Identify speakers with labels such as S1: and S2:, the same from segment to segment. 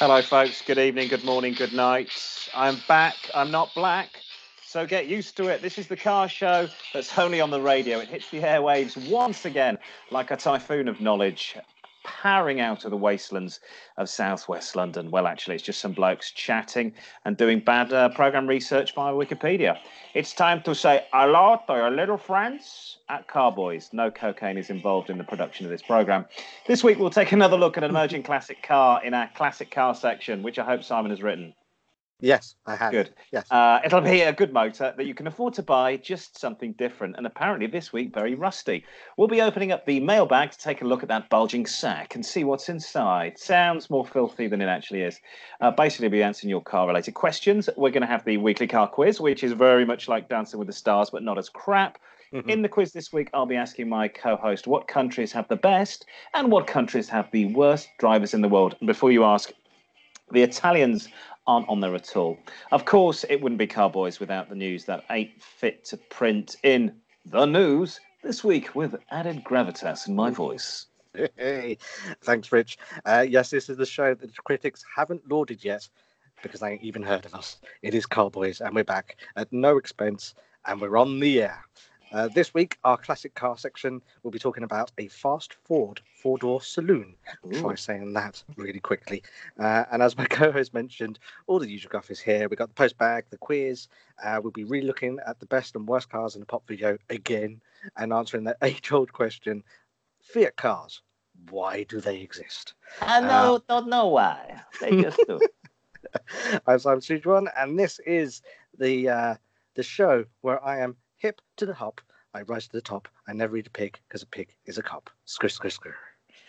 S1: Hello, folks. Good evening, good morning, good night. I'm back. I'm not black, so get used to it. This is the car show that's only on the radio. It hits the airwaves once again like a typhoon of knowledge, powering out of the wastelands of southwest London. Well, actually, it's just some blokes chatting and doing bad program research via Wikipedia. It's time to say hello to your little friends at Car-Boyz. No cocaine is involved in the production of this program. This week, we'll take another look at an emerging classic car in our classic car section, which I hope Simon has written.
S2: Yes, I have.
S1: Good.
S2: Yes.
S1: It'll be a good motor that you can afford to buy, just something different. And apparently this week, very rusty. We'll be opening up the mailbag to take a look at that bulging sack and see what's inside. Sounds more filthy than it actually is. Basically, we'll be answering your car-related questions. We're going to have the weekly car quiz, which is very much like Dancing with the Stars, but not as crap. Mm-hmm. In the quiz this week, I'll be asking my co-host what countries have the best and what countries have the worst drivers in the world. And before you ask, the Italians aren't on there at all. Of course, it wouldn't be Car-Boyz without the news that ain't fit to print in the news this week with added gravitas in my voice.
S2: Hey, thanks, Rich. Yes, this is the show that the critics haven't lauded yet because they ain't even heard of us. It is Car-Boyz, and we're back at no expense, and we're on the air. This week, our classic car section will be talking about a fast Ford four-door saloon. Try saying that really quickly. And as my co-host mentioned, all the usual guff is here. We've got the post bag, the quiz. We'll be re-looking at the best and worst cars in the pop video again and answering that age-old question, Fiat cars, why do they exist?
S1: I don't know why. They just do.
S2: I'm Simon Sujuan, and this is the show where I am hip to the hop. I rise to the top. I never eat a pig because a pig is a cop. Skr, skr, skr.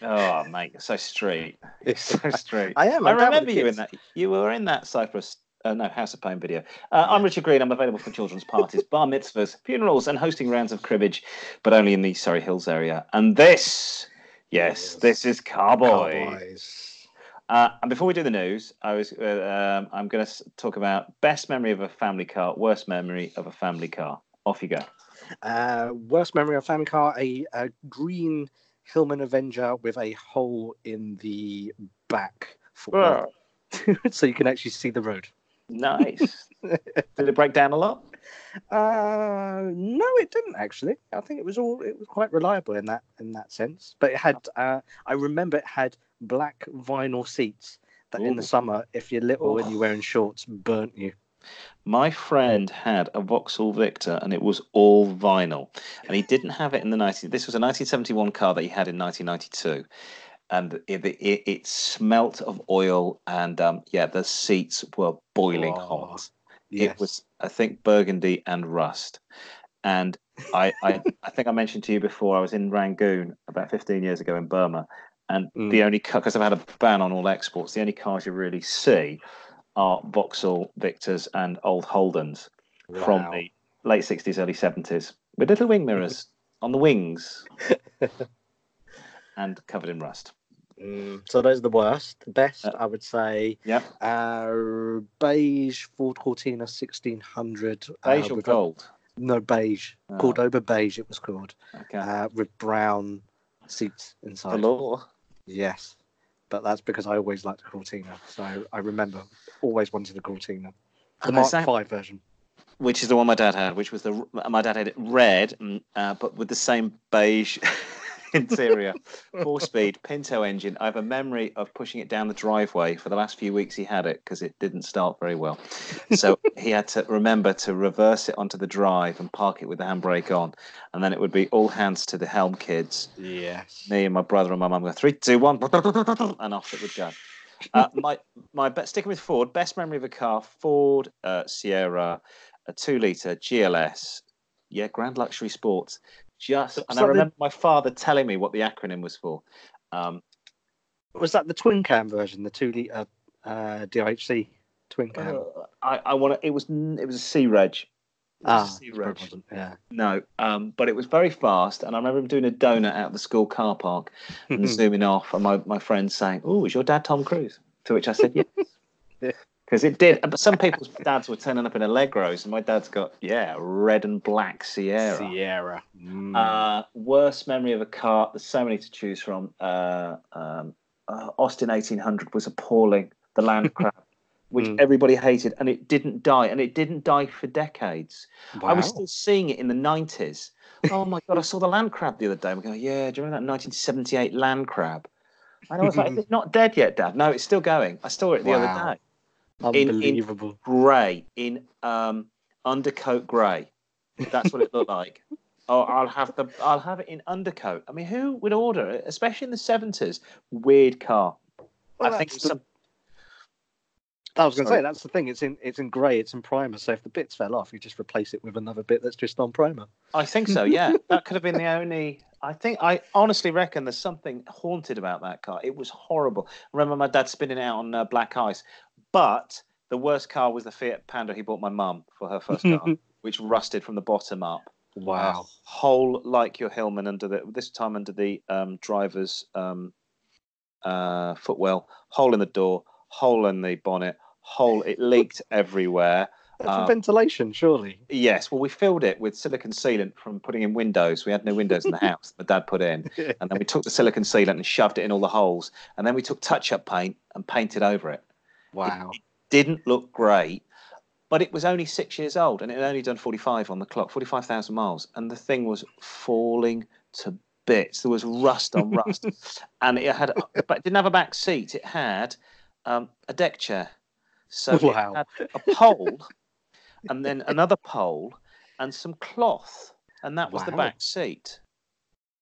S1: Oh, mate, you're so straight. It's so straight.
S2: I am.
S1: I remember you in that. You were in that Cyprus, House of Pain video. I'm Richard Green. I'm available for children's parties, bar mitzvahs, funerals, and hosting rounds of cribbage, but only in the Surrey Hills area. And this, yes, this is Car-Boyz. And before we do the news, I'm going to talk about best memory of a family car, worst memory of a family car. Off you go.
S2: Worst memory of a family car, a green Hillman Avenger with a hole in the back so you can actually see the road.
S1: Nice. Did it break down a lot?
S2: No, it didn't actually. I think it was quite reliable in that sense. But it had I remember it had black vinyl seats that in the summer, if you're little and you're wearing shorts, burnt you.
S1: My friend had a Vauxhall Victor and it was all vinyl, and he didn't have it in the 90s. This was a 1971 car that he had in 1992, and it smelt of oil, and the seats were boiling hot. Yes. It was, I think, burgundy and rust. And I think I mentioned to you before, I was in Rangoon about 15 years ago in Burma, and the only car, because I've had a ban on all exports, the only cars you really see are Vauxhall Victors and old Holdens from the late 60s, early 70s, with little wing mirrors on the wings and covered in rust.
S2: So those are the worst. Best, I would say, beige Ford Cortina 1600.
S1: Beige or gold?
S2: No, beige. Cordoba beige, it was called. Okay. With brown seats inside.
S1: Velour?
S2: Yes. But that's because I always liked the Cortina. So I remember always wanting the Cortina. The Mark V version.
S1: Which is the one my dad had, my dad had it red, but with the same beige interior. 4-speed Pinto engine. I have a memory of pushing it down the driveway for the last few weeks he had it because it didn't start very well. So he had to remember to reverse it onto the drive and park it with the handbrake on. And then it would be all hands to the helm, kids.
S2: Yes.
S1: Me and my brother and my mum go 3, 2, 1, and off it would go. Sticking with Ford, best memory of a car, Ford Sierra, a 2-litre GLS. Yeah, Grand Luxury Sports. And I remember my father telling me what the acronym was for.
S2: Was that the twin cam version, the 2-litre DIHC twin cam?
S1: It was a C-Reg.
S2: Yeah.
S1: No, but it was very fast, and I remember him doing a donut out of the school car park and zooming off, and my friend saying, "Oh, is your dad Tom Cruise?" To which I said, "Yes." Because it did. But some people's dads were turning up in Allegros, and my dad's got, red and black Sierra. Worst memory of a car. There's so many to choose from. Austin 1800 was appalling. the land crab, which everybody hated, and it didn't die, and it didn't die for decades.
S2: Wow.
S1: I was still seeing it in the 90s. Oh my God, I saw the land crab the other day. I'm going, yeah, do you remember that 1978 land crab? And I was like, is it not dead yet, Dad? No, it's still going. I saw it the other day.
S2: Unbelievable.
S1: In grey, in undercoat grey. That's what it looked like. Oh, I'll have it in undercoat. I mean, who would order it, especially in the 70s? Weird car.
S2: Well,
S1: I think
S2: I was going to say, that's the thing. It's in grey. It's in primer. So if the bits fell off, you just replace it with another bit that's just on primer.
S1: I think so. Yeah, that could have been the only. I honestly reckon there's something haunted about that car. It was horrible. I remember my dad spinning it out on black ice. But the worst car was the Fiat Panda he bought my mum for her first car, which rusted from the bottom up.
S2: Wow.
S1: Hole like your Hillman under the driver's footwell, hole in the door, hole in the bonnet, it leaked everywhere.
S2: That's for ventilation, surely.
S1: Yes, well, we filled it with silicon sealant from putting in windows. We had no windows in the house. My dad put in, and then we took the silicon sealant and shoved it in all the holes, and then we took touch-up paint and painted over it.
S2: Wow.
S1: It didn't look great, but it was only 6 years old, and it had only done 45 on the clock, 45,000 miles, and the thing was falling to bits. There was rust on rust, and but it didn't have a back seat. It had a deck chair, so it had a pole, and then another pole, and some cloth, and that was the back seat.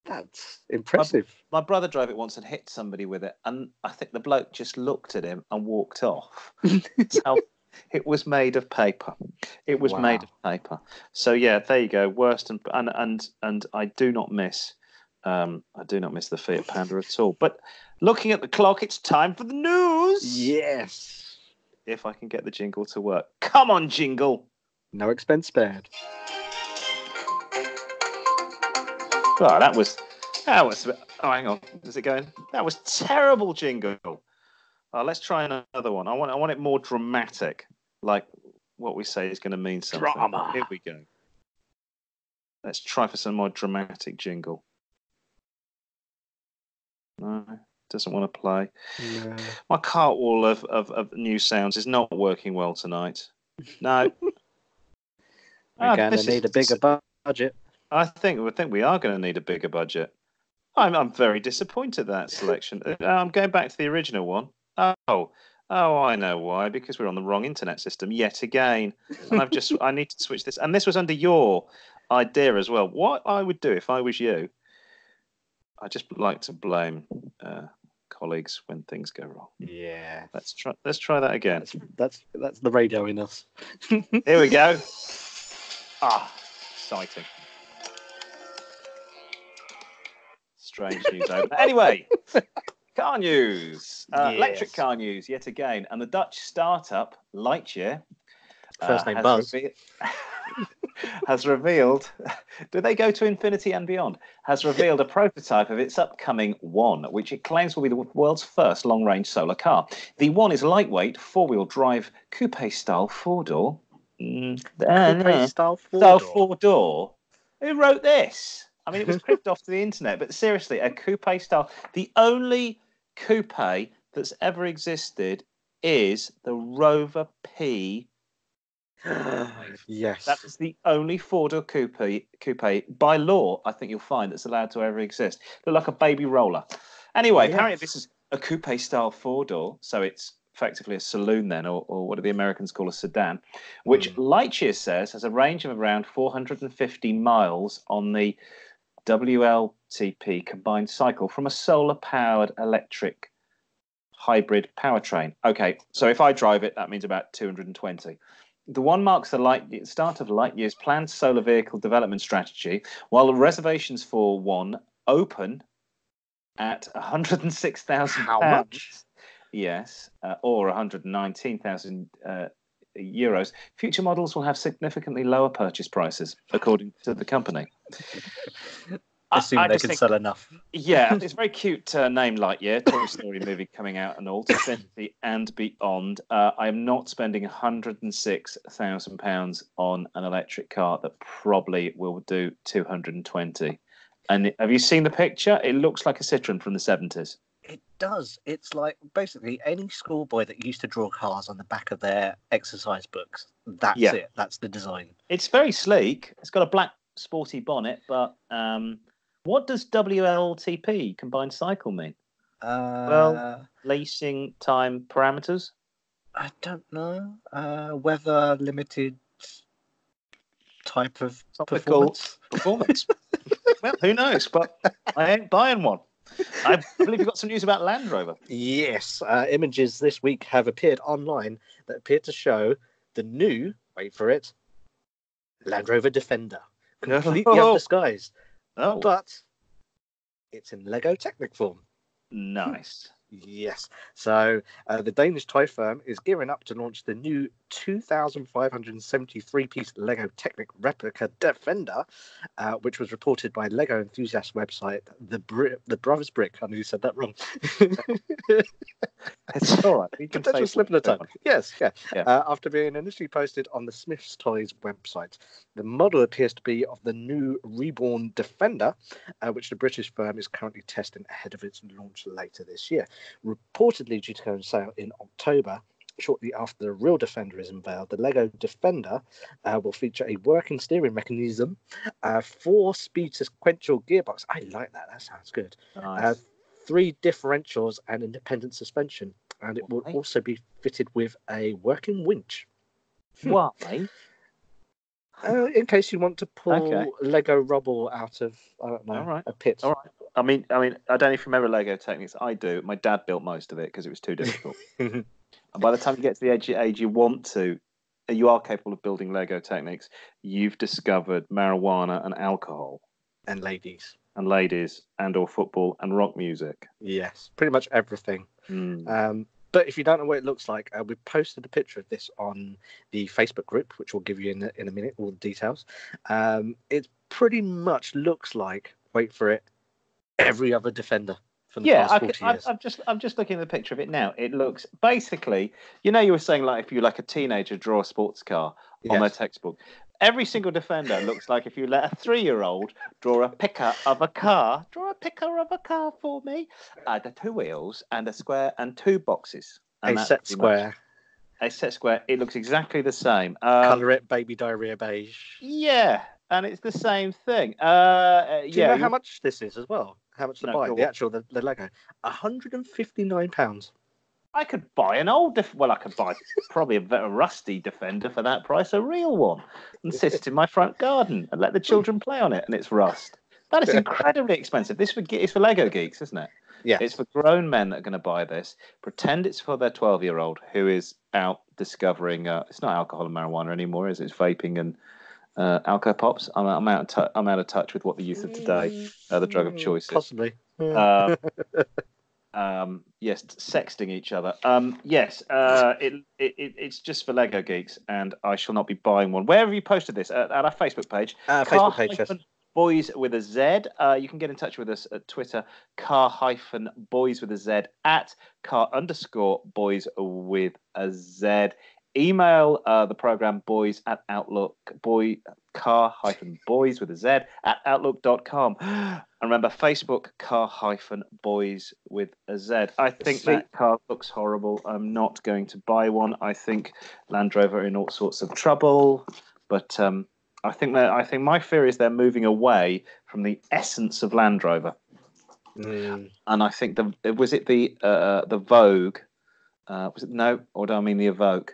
S2: That's impressive.
S1: My brother drove it once and hit somebody with it, and I think the bloke just looked at him and walked off. So it was made of paper. It was made of paper. So yeah, there you go. Worst and I do not miss. I do not miss the Fiat Panda at all. But looking at the clock, it's time for the news.
S2: Yes.
S1: If I can get the jingle to work. Come on, jingle.
S2: No expense spared.
S1: Oh, that was. Oh, hang on. Is it going? That was terrible jingle. Let's try another one. I want it more dramatic, like what we say is going to mean something.
S2: Drama.
S1: Here we go. Let's try for some more dramatic jingle. No, doesn't want to play.
S2: No.
S1: My cartwheel of new sounds is not working well tonight. No.
S2: We're going to need a bigger budget.
S1: I think we are going to need a bigger budget. I'm very disappointed at that selection. I'm going back to the original one. Oh, I know why. Because we're on the wrong internet system yet again. And I need to switch this. And this was under your idea as well. What I would do if I was you, I just like to blame colleagues when things go wrong.
S2: Yeah.
S1: Let's try that again.
S2: That's the radio in us.
S1: Here we go. Exciting. Strange news over. Anyway, car news. Electric car news yet again. And the Dutch startup Lightyear
S2: First name Buzz.
S1: Has revealed, do they go to infinity and beyond? Has revealed a prototype of its upcoming One, which it claims will be the world's first long-range solar car. The One is lightweight, four-wheel drive, coupe-style four-door.
S2: Coupe-style
S1: four-door. Who wrote this? I mean, it was cribbed off to the internet, but seriously, a coupe-style. The only coupe that's ever existed is the Rover P.
S2: Yes.
S1: That is the only four-door coupe by law, I think you'll find, that's allowed to ever exist. Look like a baby roller. Anyway, apparently this is a coupe-style four-door, so it's effectively a saloon then, or what do the Americans call a sedan, which Lightyear says has a range of around 450 miles on the WLTP combined cycle from a solar-powered electric hybrid powertrain. Okay, so if I drive it, that means about 220. The One marks the start of Lightyear's planned solar vehicle development strategy, while the reservations for One open at £106,000.
S2: How much?
S1: Yes, or 119,000 euros. Future models will have significantly lower purchase prices, according to the company.
S2: Assume they can sell enough.
S1: Yeah, it's a very cute name, Lightyear. Toy Story movie coming out and all, to infinity and beyond. I am not spending £106,000 on an electric car that probably will do 220. And have you seen the picture? It looks like a Citroen from the 70s.
S2: It does. It's like basically any schoolboy that used to draw cars on the back of their exercise books. That's it. That's the design.
S1: It's very sleek. It's got a black sporty bonnet, but what does WLTP, combined cycle, mean? Lacing time parameters?
S2: I don't know. Weather limited type of performance.
S1: Well, who knows? But I ain't buying one. I believe you've got some news about Land Rover.
S2: Yes. Images this week have appeared online that appear to show the new, wait for it, Land Rover Defender. Completely undisguised.
S1: Oh.
S2: But it's in Lego Technic form.
S1: Nice.
S2: Yes. So the Danish toy firm is gearing up to launch the new 2,573-piece Lego Technic replica Defender, which was reported by Lego enthusiast website The Brothers Brick. I knew you said that wrong.
S1: It's all right. You can
S2: Potential slip of the tongue. Yes, yeah.
S1: Yeah.
S2: After being initially posted on the Smith's Toys website, the model appears to be of the new reborn Defender, which the British firm is currently testing ahead of its launch later this year. Reportedly due to go on sale in October, shortly after the real Defender is unveiled. The Lego Defender will feature a working steering mechanism, 4-speed sequential gearbox. I like that. That sounds good.
S1: Nice.
S2: 3 differentials and independent suspension. And it will also be fitted with a working winch.
S1: Why?
S2: In case you want to pull Lego rubble out of, I don't know, a pit.
S1: All right. I mean, I don't know if you remember Lego Technics. I do. My dad built most of it because it was too difficult. And by the time you get to the age you want to, you are capable of building Lego Technics. You've discovered marijuana and alcohol.
S2: And ladies.
S1: And or football and rock music.
S2: Yes, pretty much everything. But if you don't know what it looks like, we posted a picture of this on the Facebook group, which we'll give you in a minute, all the details. It pretty much looks like, wait for it, every other Defender from the past 40 years.
S1: I'm just looking at the picture of it now. It looks basically, you were saying like if you like a teenager draw a sports car on their textbook. Every single Defender looks like if you let a 3-year-old draw a picker of a car. Draw a picker of a car for me. The 2 wheels and a square and 2 boxes. And
S2: a set square.
S1: A set square. It looks exactly the same.
S2: Colour it baby diarrhea beige.
S1: Yeah, and it's the same thing. Do
S2: you know how much this is as well? How much to buy? The Lego. £159.
S1: I could buy an old, I could buy probably a rusty Defender for that price, a real one, and sit it in my front garden and let the children play on it, and it's rust. That is incredibly expensive. This is for Lego geeks, isn't it?
S2: Yeah.
S1: It's for grown men that are going to buy this. Pretend it's for their 12-year-old who is out discovering. It's not alcohol and marijuana anymore, is it? It's vaping and alcohol pops. I'm out of touch with what the youth of today the drug of choice is.
S2: Possibly.
S1: Yes, sexting each other. It's just for Lego geeks, and I shall not be buying one. Where have you posted this? At our Facebook page.
S2: Facebook page, yes.
S1: Boys with a Z. You can get in touch with us at Twitter, car-boys with a Z, at car_boys with a Z. Email the program boys at outlook, car-boys with a Z at outlook.com. And remember, Facebook, car-boys with a Z. I think that car looks horrible. I'm not going to buy one. I think Land Rover are in all sorts of trouble. But I think my fear is they're moving away from the essence of Land Rover. And I think the Vogue? Was it or do I mean the Evoque?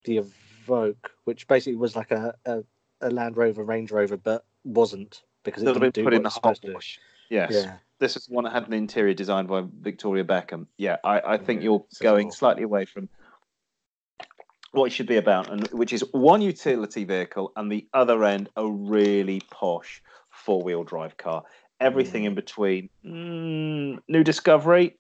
S2: The Evoque, which basically was like a Land Rover, Range Rover, but wasn't because it didn't do what it was supposed to do.
S1: Yes. Yeah. This is one that had an interior designed by Victoria Beckham. Yeah, I think you're going slightly away from what it should be about, and which is one utility vehicle and the other end a really posh 4-wheel drive car. Everything in between. New Discovery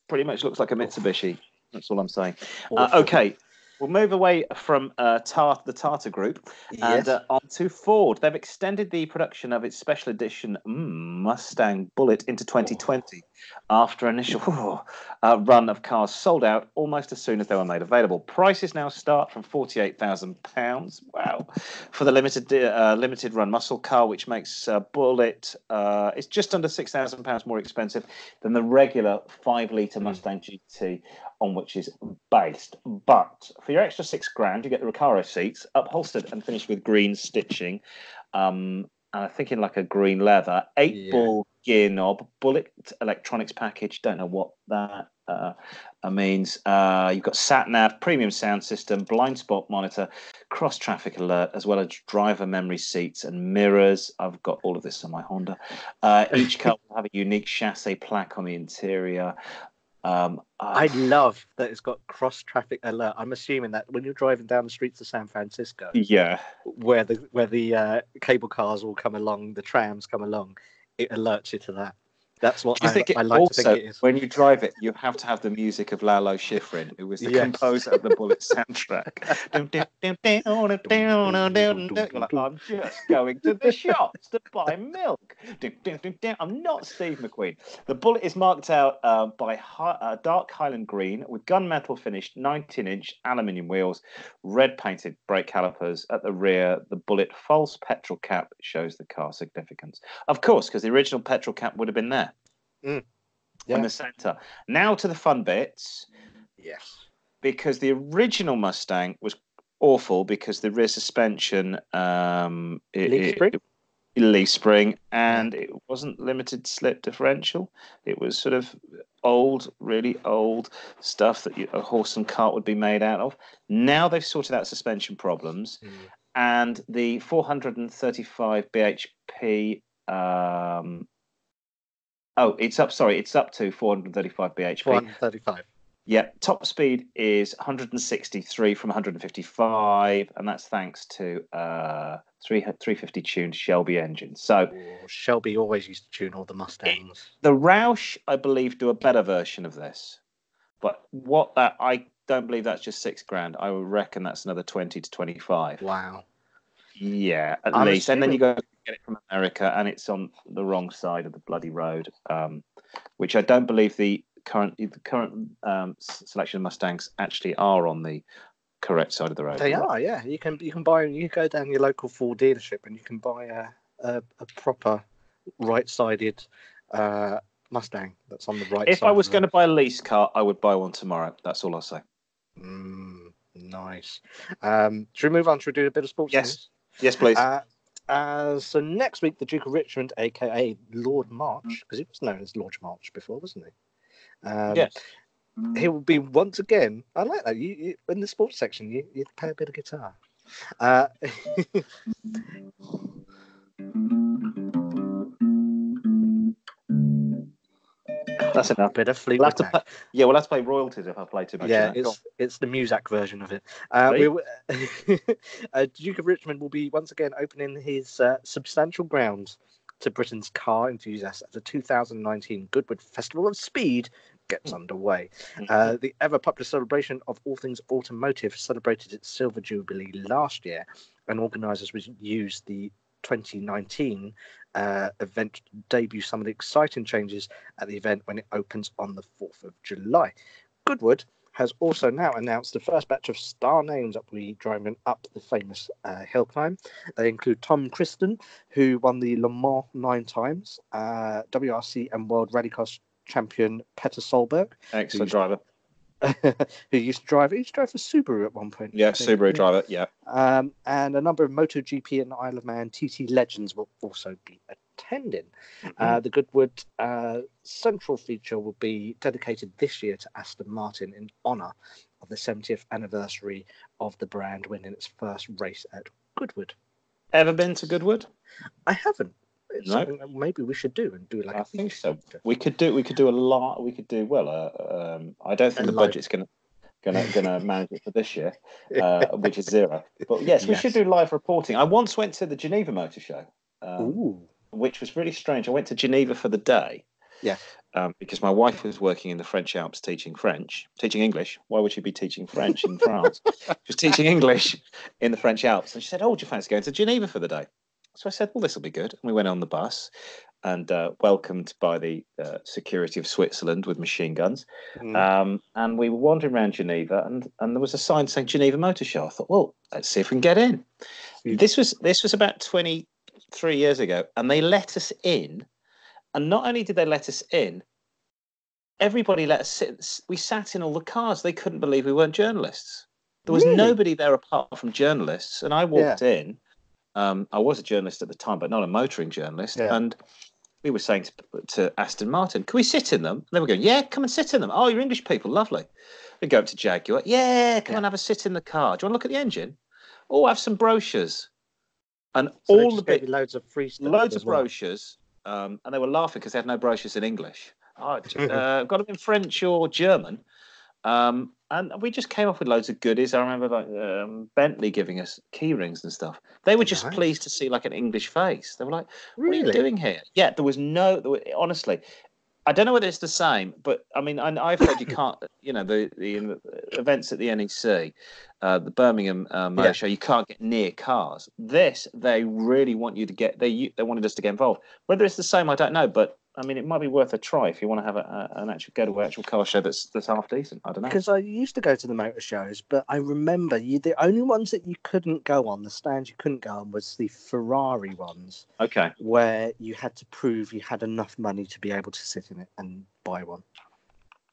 S1: pretty much looks like a Mitsubishi. That's all I'm saying. Okay. We'll move away from the Tata Group and
S2: Yes.
S1: on to Ford. They've extended the production of its special edition Mustang Bullet into 2020 after an initial run of cars sold out almost as soon as they were made available. Prices now start from £48,000. Wow. For the limited run muscle car, which makes Bullet, it's just under £6,000 more expensive than the regular 5-litre Mustang GT on which is based. But for your extra £6,000, you get the Recaro seats, upholstered and finished with green stitching. And I think in like a green leather, 8-ball gear knob, Bullet electronics package. Don't know what that means. You've got sat nav, premium sound system, blind spot monitor, cross traffic alert, as well as driver memory seats and mirrors. I've got all of this on my Honda. Each car will have a unique chassis plaque on the interior.
S2: I love that it's got cross traffic alert. I'm assuming that when you're driving down the streets of San Francisco, where the cable cars all come along, the trams come along, it alerts you to that. That's what I like to think it is.
S1: When you drive it, you have to have the music of Lalo Schifrin, who was the composer of the Bullet soundtrack. Like, I'm just going to the shops to buy milk. I'm not Steve McQueen. The Bullet is marked out by dark Highland green with gunmetal finished 19-inch aluminium wheels, red painted brake calipers. At the rear, the Bullet false petrol cap shows the car significance. Of course, because the original petrol cap would have been there. In the centre. Now to the fun bits.
S2: Yes.
S1: Because the original Mustang was awful because the rear suspension leaf spring and it wasn't limited slip differential. It was sort of old, really old stuff that a horse and cart would be made out of. Now they've sorted out suspension problems and the 435 bhp it's up to 435 bhp.
S2: 435.
S1: Yeah, top speed is 163 from 155, and that's thanks to 350 tuned Shelby engine. So
S2: Shelby always used to tune all the Mustangs.
S1: The Roush, I believe, do a better version of this, but I don't believe that's just £6,000. I would reckon that's another 20 to 25.
S2: Wow.
S1: Yeah, at least. And then you go get it from America, and it's on the wrong side of the bloody road, which I don't believe the current selection of Mustangs actually are on the correct side of the road.
S2: They are, yeah. You can go down your local Ford dealership and you can buy a proper right-sided Mustang that's on the right side.
S1: If I was going to buy a lease car, I would buy one tomorrow. That's all I'll say.
S2: Nice. Should we move on? Should we do a bit of sports news?
S1: Yes, please.
S2: So next week, the Duke of Richmond, a.k.a. Lord March, because he was known as Lord March before, wasn't he?
S1: Yes.
S2: He will be once again. I like that. You in the sports section, you play a bit of guitar.
S1: That's enough.
S2: Bit of Fleetwood Mac.
S1: We'll have to pay royalties if I play too much.
S2: Yeah, it's the Muzak version of it. Duke of Richmond will be once again opening his substantial grounds to Britain's car enthusiasts as the 2019 Goodwood Festival of Speed gets underway. The ever-popular celebration of all things automotive celebrated its Silver Jubilee last year, and organisers will use the 2019 event to debut some of the exciting changes at the event when it opens on the 4th of July. Goodwood has also now announced the first batch of star names that will be driving up the famous hill climb. They include Tom Kristen, who won the Le Mans 9 times, WRC and World Rallycross champion Petter Solberg.
S1: Excellent driver.
S2: Who used to drive for Subaru at one point.
S1: Yeah, Subaru driver, yeah.
S2: And a number of MotoGP and Isle of Man TT legends will also be attending. The Goodwood central feature will be dedicated this year to Aston Martin in honour of the 70th anniversary of the brand winning its first race at Goodwood.
S1: Ever been to Goodwood?
S2: I haven't. It's
S1: no.
S2: Something that maybe we should do and do like.
S1: I think so. We could do a lot. We could do I don't think the budget's going to manage it for this year, which is zero. But yes, we should do live reporting. I once went to the Geneva Motor Show, which was really strange. I went to Geneva for the day,
S2: Yeah.
S1: Because my wife was working in the French Alps teaching English. Why would she be teaching French in France? She was teaching English in the French Alps. And she said, oh, do you fancy going to Geneva for the day? So I said, well, this will be good. And we went on the bus and welcomed by the security of Switzerland with machine guns. And we were wandering around Geneva, and there was a sign saying Geneva Motor Show. I thought, well, let's see if we can get in. This was about 23 years ago, and they let us in. And not only did they let us in, everybody let us sit. We sat in all the cars. They couldn't believe we weren't journalists. There was nobody there apart from journalists. And I walked in. I was a journalist at the time, but not a motoring journalist.
S2: Yeah.
S1: And we were saying to Aston Martin, can we sit in them? And they were going, yeah, come and sit in them. Oh, you're English people. Lovely. We go up to Jaguar. Yeah, come and have a sit in the car. Do you want to look at the engine? Oh, have some brochures. And
S2: so
S1: all the bit,
S2: loads of free stuff.
S1: Loads of brochures. And they were laughing because they had no brochures in English. Got them in French or German. And we just came off with loads of goodies. I remember like Bentley giving us key rings and stuff. They were just pleased to see like an English face. They were like, what are you doing here? Yeah, honestly, I don't know whether it's the same, but I mean, I've heard you can't, the events at the NEC, the Birmingham Motor Show, you can't get near cars. They really want you to get, they wanted us to get involved. Whether it's the same, I don't know, but I mean, it might be worth a try if you want to have an actual car show that's half decent. I don't know.
S2: Because I used to go to the motor shows, but I remember the only ones that you couldn't go on, the stands you couldn't go on, was the Ferrari ones.
S1: Okay.
S2: Where you had to prove you had enough money to be able to sit in it and buy one.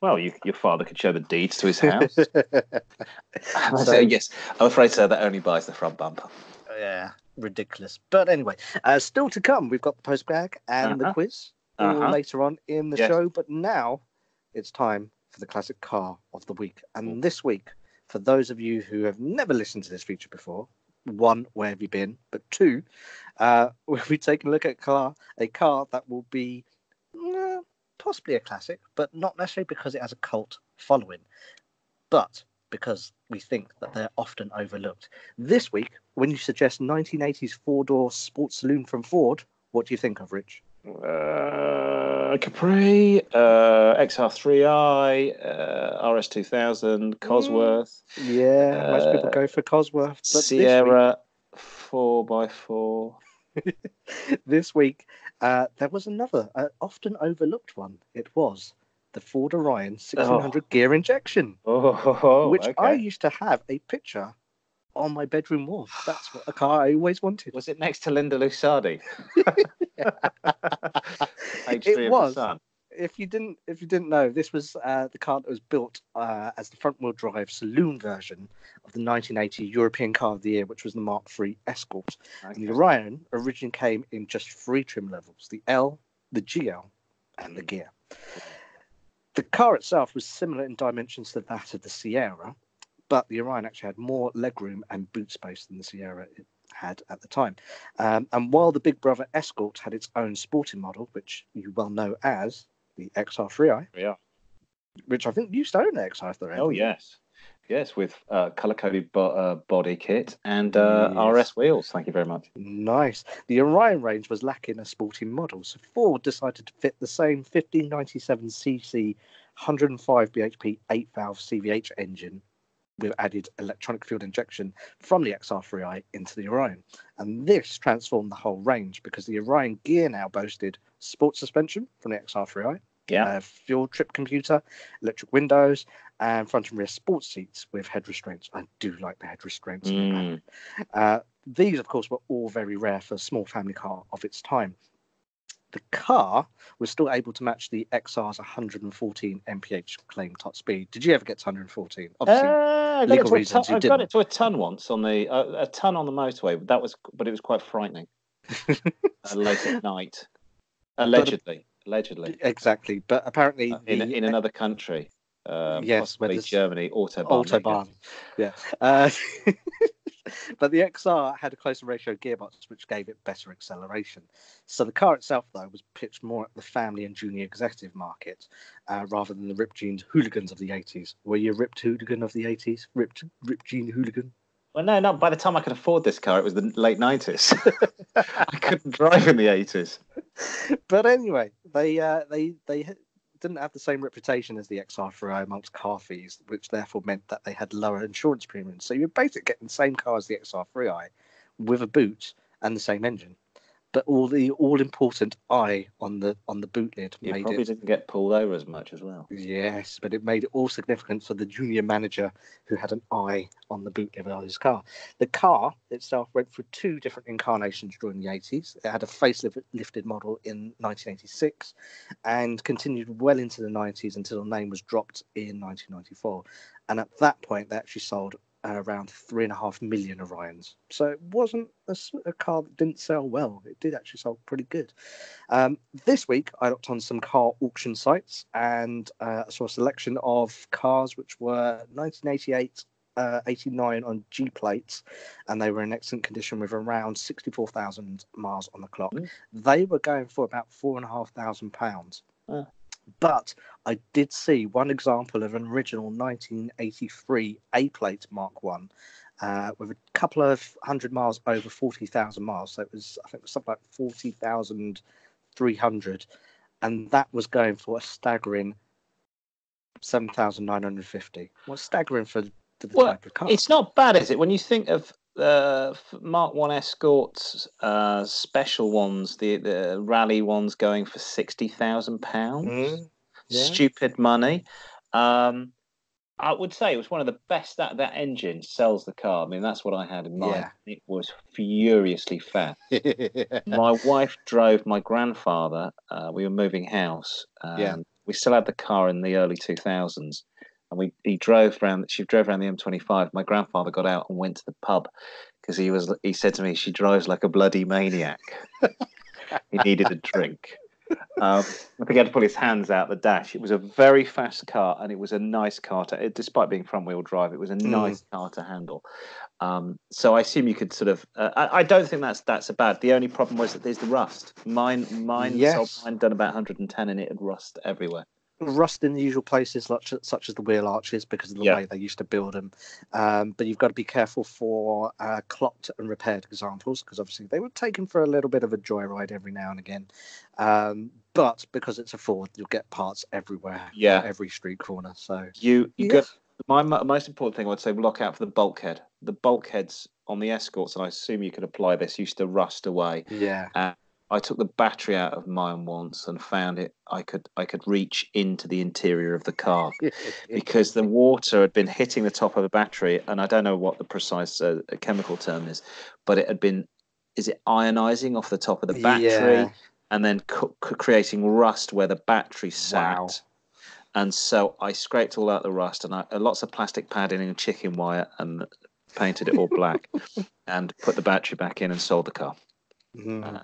S1: Well, your father could show the deeds to his house. So, yes, I'm afraid, sir, that only buys the front bumper.
S2: Yeah, ridiculous. But anyway, still to come, we've got the postbag and the quiz. Later on in the show, but now it's time for the classic car of the week. And this week, for those of you who have never listened to this feature before, 1, where have you been? But 2, we'll be taking a look at a car that will be possibly a classic, but not necessarily because it has a cult following, but because we think that they're often overlooked. This week, when you suggest 1980s four-door sports saloon from Ford, what do you think of, Rich?
S1: Capri, XR3i, RS2000, Cosworth.
S2: Yeah, most people go for Cosworth. But
S1: Sierra 4x4.
S2: This week, there was another often overlooked one. It was the Ford Orion 1600 gear injection, which I used to have a picture on my bedroom wall. That's what a car I always wanted.
S1: Was it next to Linda Lusardi?
S2: It was. If you didn't know, this was the car that was built as the front-wheel drive saloon version of the 1980 European Car of the Year, which was the Mark III Escort. Okay. And the Orion originally came in just 3 trim levels: the L, the GL, and the Gear. The car itself was similar in dimensions to that of the Sierra, but the Orion actually had more legroom and boot space than the Sierra had at the time. And while the big brother Escort had its own sporting model, which you well know as the XR3i, which I think you used to own an XR3i.
S1: Oh, yes. Yes, with colour-coded body kit and RS wheels. Thank you very much.
S2: Nice. The Orion range was lacking a sporting model, so Ford decided to fit the same 1597cc 105 bhp 8-valve CVH engine with added electronic fuel injection from the XR3i into the Orion. And this transformed the whole range because the Orion gear now boasted sports suspension from the XR3i, fuel trip computer, electric windows, and front and rear sports seats with head restraints. I do like the head restraints. These, of course, were all very rare for a small family car of its time. The car was still able to match the XR's 114 mph claim top speed. Did you ever get to 114? Obviously, legal reasons you didn't.
S1: I got it to a ton once on the a ton on the motorway. But it was quite frightening. Late at night, allegedly.
S2: Exactly, but apparently
S1: in another country.
S2: Yes,
S1: possibly Germany, Autobahn.
S2: Yeah. But the XR had a closer ratio gearbox, which gave it better acceleration. So the car itself, though, was pitched more at the family and junior executive market, rather than the ripped jeans hooligans of the 80s. Were you a ripped hooligan of the 80s? Ripped jean hooligan?
S1: Well, no, not by the time I could afford this car, it was the late 90s. I couldn't drive in the 80s.
S2: But anyway, They didn't have the same reputation as the XR3i amongst car thieves, which therefore meant that they had lower insurance premiums. So you're basically getting the same car as the XR3i with a boot and the same engine. But all important eye on the boot lid
S1: You
S2: made
S1: probably
S2: it.
S1: didn't get pulled over as much as well.
S2: Yes, but it made it all significant for the junior manager who had an eye on the boot lid of his car. The car itself went through two different incarnations during the 80s. It had a facelifted model in 1986 and continued well into the 90s until the name was dropped in 1994. And at that point, they actually sold around 3.5 million Orions. So it wasn't a car that didn't sell well. It did actually sell pretty good. This week, I looked on some car auction sites and saw a selection of cars which were 1988, 89 on G plates, and they were in excellent condition with around 64,000 miles on the clock. They were going for about £4,500. But I did see one example of an original 1983 A-plate Mark One with a couple of hundred miles over 40,000 miles. So I think it was something like 40,300, and that was going for a staggering 7,950. What's staggering for the type of car?
S1: It's not bad, is it? When you think of Mark One Escorts, special ones, the rally ones going for £60,000. Stupid money. I would say it was one of the best. That engine sells the car. I mean, that's what I had in mind. Yeah. It was furiously fast. My wife drove my grandfather. We were moving house. We still had the car in the early 2000s. And she drove around the M25. My grandfather got out and went to the pub because he said to me, she drives like a bloody maniac. He needed a drink. I think he had to pull his hands out the dash. It was a very fast car, and it was a nice car despite being front-wheel drive, it was a nice car to handle. So I assume you could sort of. I don't think that's a bad. The only problem was that there's the rust. Mine done about 110, and it had rust everywhere.
S2: Rust in the usual places, such as the wheel arches, because of the way they used to build them. But you've got to be careful for clocked and repaired examples, because obviously they were taken for a little bit of a joyride every now and again. But because it's a Ford, you'll get parts everywhere, every street corner. So
S1: you got my most important thing. I would say look out for the bulkhead. The bulkheads on the Escorts, and I assume you could apply this, used to rust away.
S2: Yeah.
S1: I took the battery out of mine once and found it. I could reach into the interior of the car because the water had been hitting the top of the battery, and I don't know what the precise chemical term is, but it had been. Is it ionizing off the top of the battery and then creating rust where the battery sat? Wow. And so I scraped all out the rust and lots of plastic padding and chicken wire and painted it all black and put the battery back in and sold the car.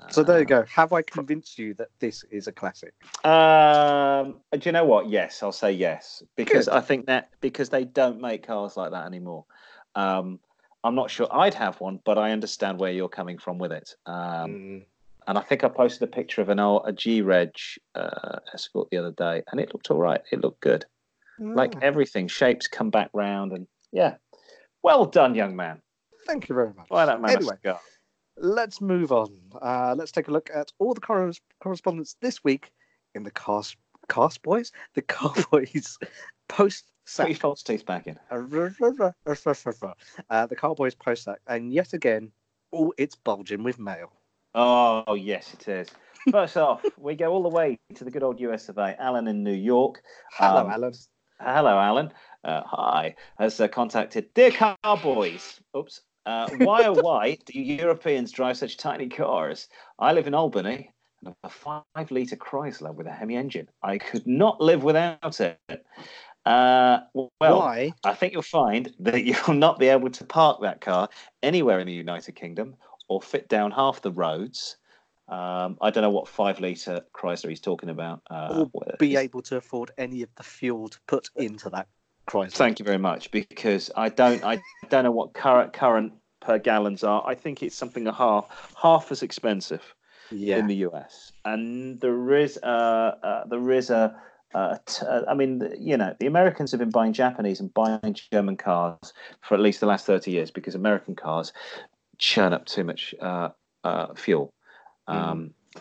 S2: So there you go. Have I convinced you that this is a classic?
S1: Do you know what? Yes, I'll say yes, because I think that because they don't make cars like that anymore. I'm not sure I'd have one, but I understand where you're coming from with it. And I think I posted a picture of a G-Reg Escort the other day, and it looked all right. It looked good. Like everything, shapes come back round, and well done, young man.
S2: Thank you very much.
S1: Why that man a cigar?
S2: Let's move on. Let's take a look at all the correspondence this week in the Car-Boyz. The Car-Boyz post-sack.
S1: Put your false teeth back in.
S2: The Car-Boyz post-sack. And yet again, it's bulging with mail.
S1: Oh, yes, it is. First off, we go all the way to the good old US of A. Alan in New York.
S2: Hello, Alan.
S1: Hello, Alan. Hi. Has contacted Dear Car-Boyz. Oops. Why do Europeans drive such tiny cars? I live in Albany and have a 5-litre Chrysler with a Hemi engine. I could not live without it.
S2: Why?
S1: I think you'll find that you'll not be able to park that car anywhere in the United Kingdom or fit down half the roads. I don't know what 5-litre Chrysler he's talking about.
S2: Or be able to afford any of the fuel to put into that Chrysler.
S1: Thank you very much, because I don't know what current per gallons are. I think it's something half as expensive in the US, and there is I mean, the Americans have been buying Japanese and buying German cars for at least the last 30 years because American cars churn up too much fuel.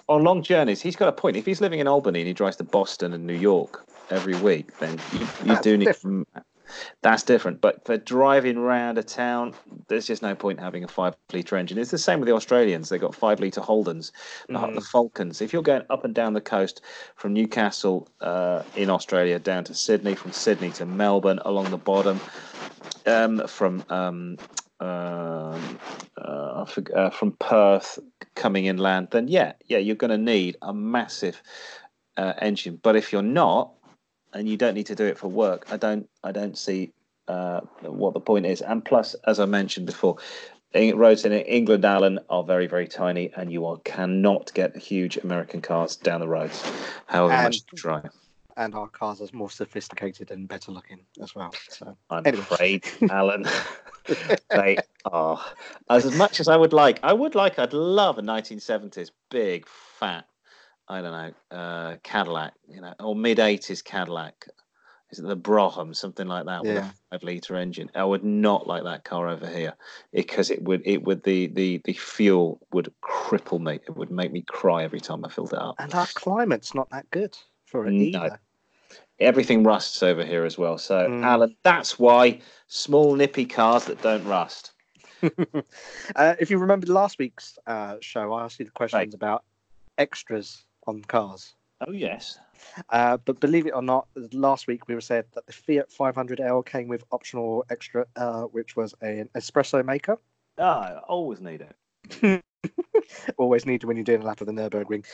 S1: On long journeys, he's got a point. If he's living in Albany and he drives to Boston and New York every week, then you do need. That's different. But for driving around a town, there's just no point having a 5-litre engine. It's the same with the Australians. They've got 5-litre Holdens, the Falcons. If you're going up and down the coast from Newcastle in Australia down to Sydney, from Sydney to Melbourne along the bottom, from Perth coming inland, then you're going to need a massive engine. But if you're not, and you don't need to do it for work, I don't see what the point is. And plus, as I mentioned before, roads in England, Alan, are very, very tiny, and you cannot get huge American cars down the roads, however much you try.
S2: And our cars are more sophisticated and better looking as well. So
S1: I'm afraid, Alan, they are. As much as I'd love a 1970s big fat, I don't know, Cadillac, or mid-80s Cadillac. Is it the Brougham, something like that, with a 5-litre engine? I would not like that car over here, because the fuel would cripple me. It would make me cry every time I filled it up.
S2: And our climate's not that good for it either.
S1: Everything rusts over here as well. So, Alan, that's why small nippy cars that don't rust.
S2: If you remember last week's show, I asked you the questions about extras on cars.
S1: Oh, yes.
S2: But believe it or not, last week we were said that the Fiat 500L came with optional extra, which was an espresso maker.
S1: I always need it.
S2: Always need it when you're doing a lap of the Nürburgring.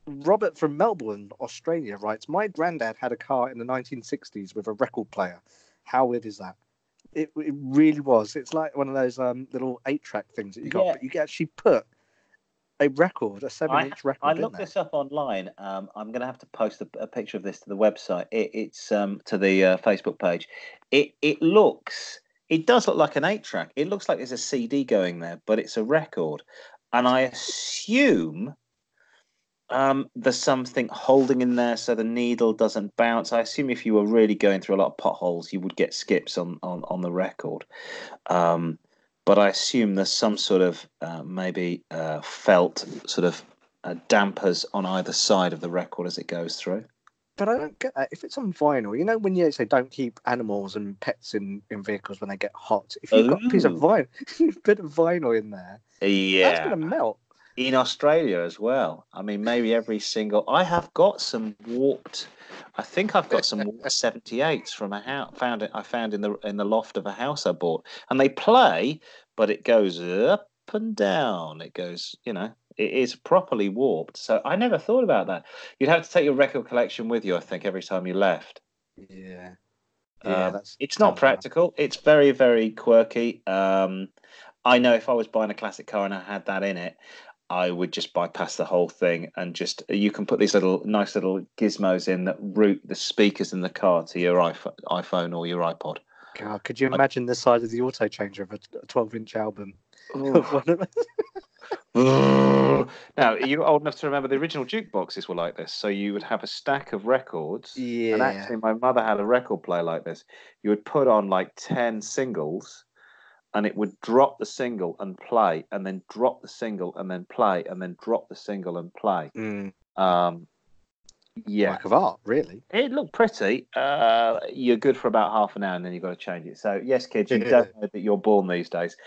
S2: Robert from Melbourne, Australia writes, my granddad had a car in the 1960s with a record player. How weird is that? It really was. It's like one of those little 8-track things that you got, but you can actually put a record, a 7-inch record. I
S1: looked this up online. I'm going to have to post a picture of this to the website. It's to the Facebook page. It does look like an 8-track. It looks like there's a CD going there, but it's a record. And I assume there's something holding in there so the needle doesn't bounce. I assume if you were really going through a lot of potholes, you would get skips on the record. But I assume there's some sort of maybe felt sort of dampers on either side of the record as it goes through.
S2: But I don't get that. If it's on vinyl, when you say don't keep animals and pets in vehicles when they get hot, if you've got a piece of vinyl, bit of vinyl in there, that's going to melt.
S1: In Australia as well. I mean, maybe every single. I have got some warped. I think I've got some 78s from a house. I found in the loft of a house I bought, and they play, but it goes up and down. It goes, it is properly warped. So I never thought about that. You'd have to take your record collection with you, I think, every time you left.
S2: Yeah.
S1: It's not practical. It's very, very quirky. I know if I was buying a classic car and I had that in it, I would just bypass the whole thing and you can put these nice little gizmos in that route the speakers in the car to your iPhone or your iPod.
S2: God, could you imagine the size of the auto changer of a 12-inch album?
S1: Now, you're old enough to remember the original jukeboxes were like this. So you would have a stack of records.
S2: Yeah.
S1: And actually, my mother had a record player like this. You would put on like 10 singles, and it would drop the single and play, and then drop the single and then play, and then drop the single and play.
S2: Work of art, really.
S1: It looked pretty. You're good for about half an hour, and then you've got to change it. So, yes, kids, you don't know that you're born these days.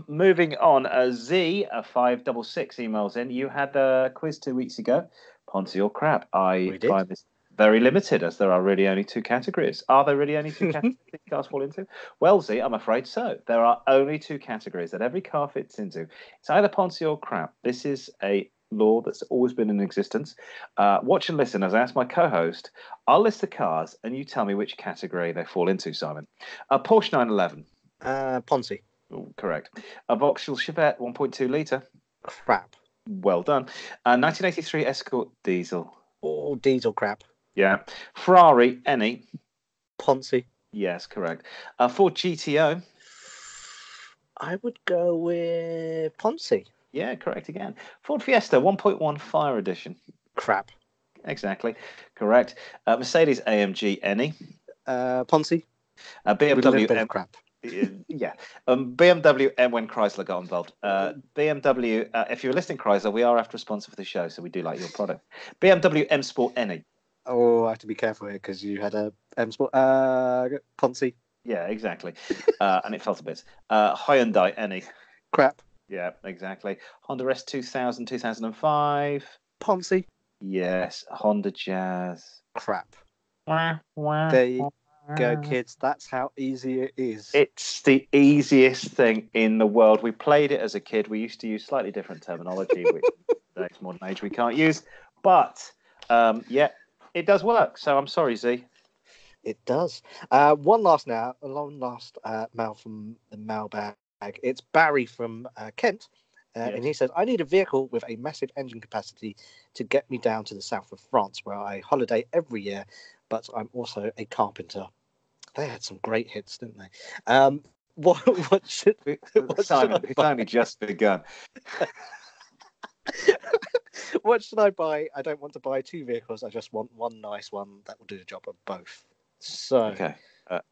S1: Moving on, Z, 566 emails in. You had a quiz 2 weeks ago. Ponzi or crap. I find this very limited, as there are really only 2 categories. Are there really only 2 categories that cars fall into? Well, Z, I'm afraid so. There are only 2 categories that every car fits into. It's either Ponzi or crap. This is a law that's always been in existence. Watch and listen as I ask my co-host. I'll list the cars, and you tell me which category they fall into, Simon. Porsche 911.
S2: Ponzi.
S1: Oh, correct. A Vauxhall Chevette 1.2 litre.
S2: Crap.
S1: Well done. 1983 Escort diesel.
S2: Oh, diesel crap.
S1: Yeah. Ferrari, any.
S2: Ponzi.
S1: Yes, correct. Ford GTO.
S2: I would go with Ponzi.
S1: Yeah, correct again. Ford Fiesta 1.1 Fire Edition.
S2: Crap.
S1: Exactly. Correct. Mercedes AMG, any.
S2: Ponzi.
S1: BMW
S2: with a crap.
S1: Yeah. BMW and when Chrysler got involved. BMW, if you're listening, Chrysler, we are after a sponsor for the show, so we do like your product. BMW M Sport NE.
S2: Oh, I have to be careful here because you had a M Sport Ponzi.
S1: Yeah, exactly. And it felt a bit. Hyundai NE.
S2: Crap.
S1: Yeah, exactly. Honda S2000, 2005.
S2: Ponzi.
S1: Yes. Honda Jazz.
S2: Crap.
S1: Wah, wah,
S2: There you go,
S1: wah.
S2: kids. That's how easy it is.
S1: It's the easiest thing in the world. We played it as a kid. We used to use slightly different terminology, which today's modern age we can't use. But yeah, it does work. So I'm sorry, Z.
S2: It does. One last mail from the mailbag. It's Barry from Kent.
S1: Yes.
S2: And he says, I need a vehicle with a massive engine capacity to get me down to the south of France, where I holiday every year, but I'm also a carpenter. They had some great hits, didn't they? What should
S1: Simon, it's only just begun.
S2: What should I buy? I don't want to buy two vehicles. I just want one nice one that will do the job of both. So,
S1: Okay.